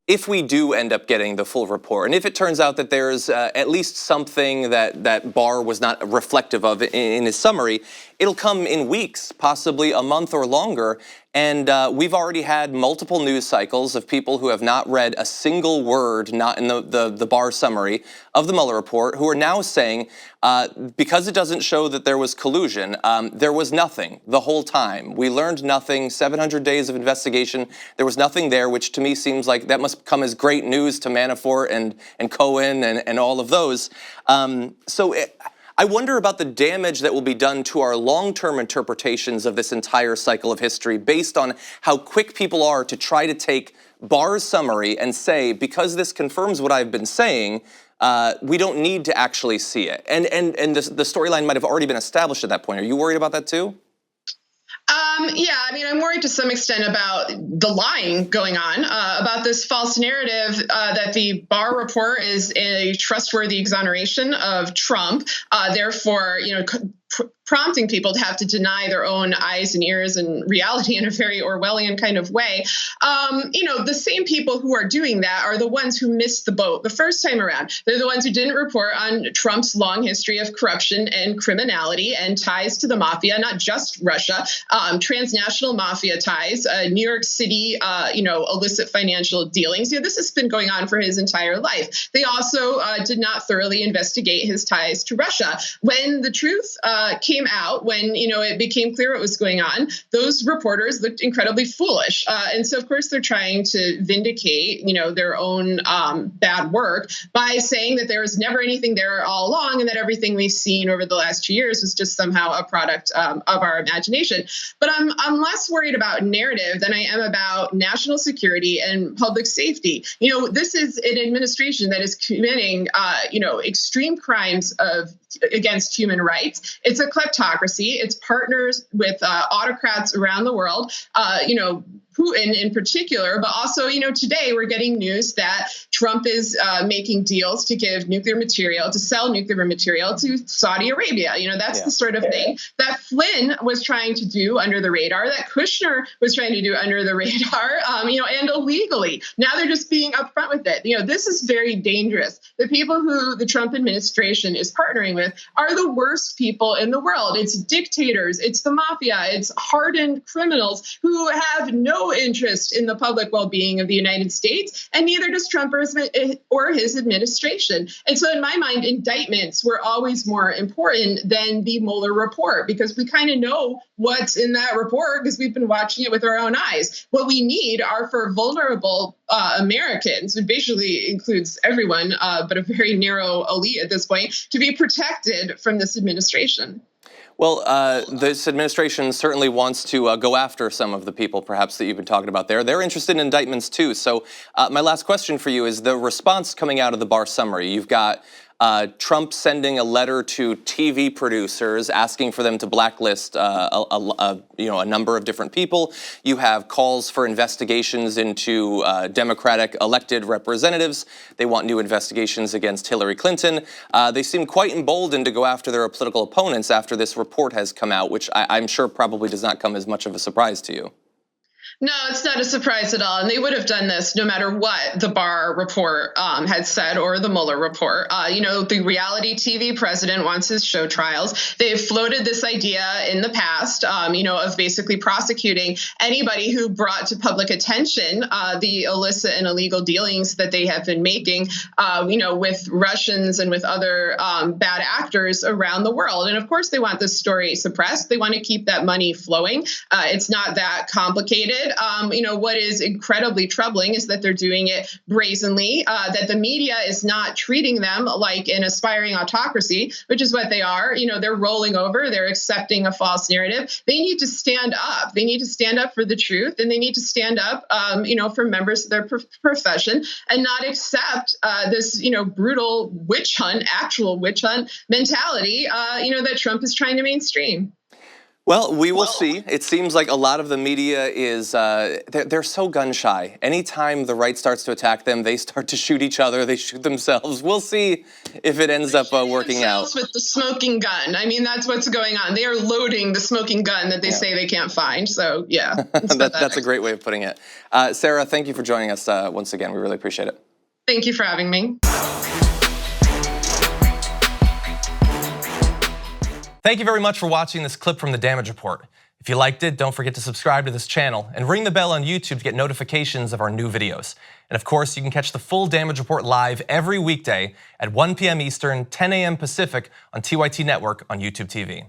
if we do end up getting the full report, and if it turns out that there's at least something that Barr was not reflective of in his summary, it'll come in weeks, possibly a month or longer. And we've already had multiple news cycles of people who have not read a single word, not in the Barr summary of the Mueller report, who are now saying, because it doesn't show that there was collusion, there was nothing the whole time. We learned nothing, 700 days of investigation, there was nothing there, which to me seems like that must come as great news to Manafort and Cohen and all of those. I wonder about the damage that will be done to our long-term interpretations of this entire cycle of history based on how quick people are to try to take Barr's summary and say, because this confirms what I've been saying, we don't need to actually see it. And the storyline might have already been established at that point. Are you worried about that too? Yeah, I mean, I'm worried to some extent about the lying going on, about this false narrative that the Barr report is a trustworthy exoneration of Trump. Therefore, prompting people to have to deny their own eyes and ears and reality in a very Orwellian kind of way. The same people who are doing that are the ones who missed the boat the first time around. They're the ones who didn't report on Trump's long history of corruption and criminality and ties to the mafia, not just Russia, transnational mafia ties, New York City, illicit financial dealings. This has been going on for his entire life. They also did not thoroughly investigate his ties to Russia. When the truth came out, when it became clear what was going on, those reporters looked incredibly foolish, and so of course they're trying to vindicate their own bad work by saying that there was never anything there all along, and that everything we've seen over the last 2 years was just somehow a product of our imagination. But I'm less worried about narrative than I am about national security and public safety. This is an administration that is committing extreme crimes against human rights. It's a kleptocracy. It's partners with autocrats around the world, Putin in particular, but also, today we're getting news that Trump is making deals to give nuclear material, to sell nuclear material to Saudi Arabia. That's the sort of thing that Flynn was trying to do under the radar, that Kushner was trying to do under the radar, and illegally. Now they're just being upfront with it. This is very dangerous. The people who the Trump administration is partnering with are the worst people in the world. It's dictators, it's the mafia, it's hardened criminals who have no interest in the public well-being of the United States, and neither does Trump or his administration. And so in my mind, indictments were always more important than the Mueller report, because we kind of know what's in that report because we've been watching it with our own eyes. What we need are for vulnerable Americans, which basically includes everyone, but a very narrow elite at this point, to be protected from this administration. Well, this administration certainly wants to go after some of the people, perhaps, that you've been talking about there. They're interested in indictments, too. So my last question for you is the response coming out of the Barr summary. You've got Trump sending a letter to TV producers asking for them to blacklist a number of different people. You have calls for investigations into Democratic elected representatives. They want new investigations against Hillary Clinton. They seem quite emboldened to go after their political opponents after this report has come out, which I'm sure probably does not come as much of a surprise to you. No, it's not a surprise at all. And they would have done this no matter what the Barr report had said, or the Mueller report. The reality TV president wants his show trials. They've floated this idea in the past, of basically prosecuting anybody who brought to public attention the illicit and illegal dealings that they have been making, with Russians and with other bad actors around the world. And of course, they want this story suppressed. They want to keep that money flowing. It's not that complicated. What is incredibly troubling is that they're doing it brazenly, that the media is not treating them like an aspiring autocracy, which is what they are. They're rolling over. They're accepting a false narrative. They need to stand up. They need to stand up for the truth, and they need to stand up, for members of their profession, and not accept this, brutal witch hunt, actual witch hunt mentality, that Trump is trying to mainstream. Well, we will see. It seems like a lot of the media is, they're so gun shy. Anytime the right starts to attack them, they start to shoot each other, they shoot themselves. We'll see if it ends up working out. With the smoking gun. I mean, that's what's going on. They are loading the smoking gun that they say they can't find. So, yeah. That's a great way of putting it. Sarah, thank you for joining us once again. We really appreciate it. Thank you for having me. Thank you very much for watching this clip from the Damage Report. If you liked it, don't forget to subscribe to this channel and ring the bell on YouTube to get notifications of our new videos. And of course, you can catch the full Damage Report live every weekday at 1 p.m. Eastern, 10 a.m. Pacific on TYT Network on YouTube TV.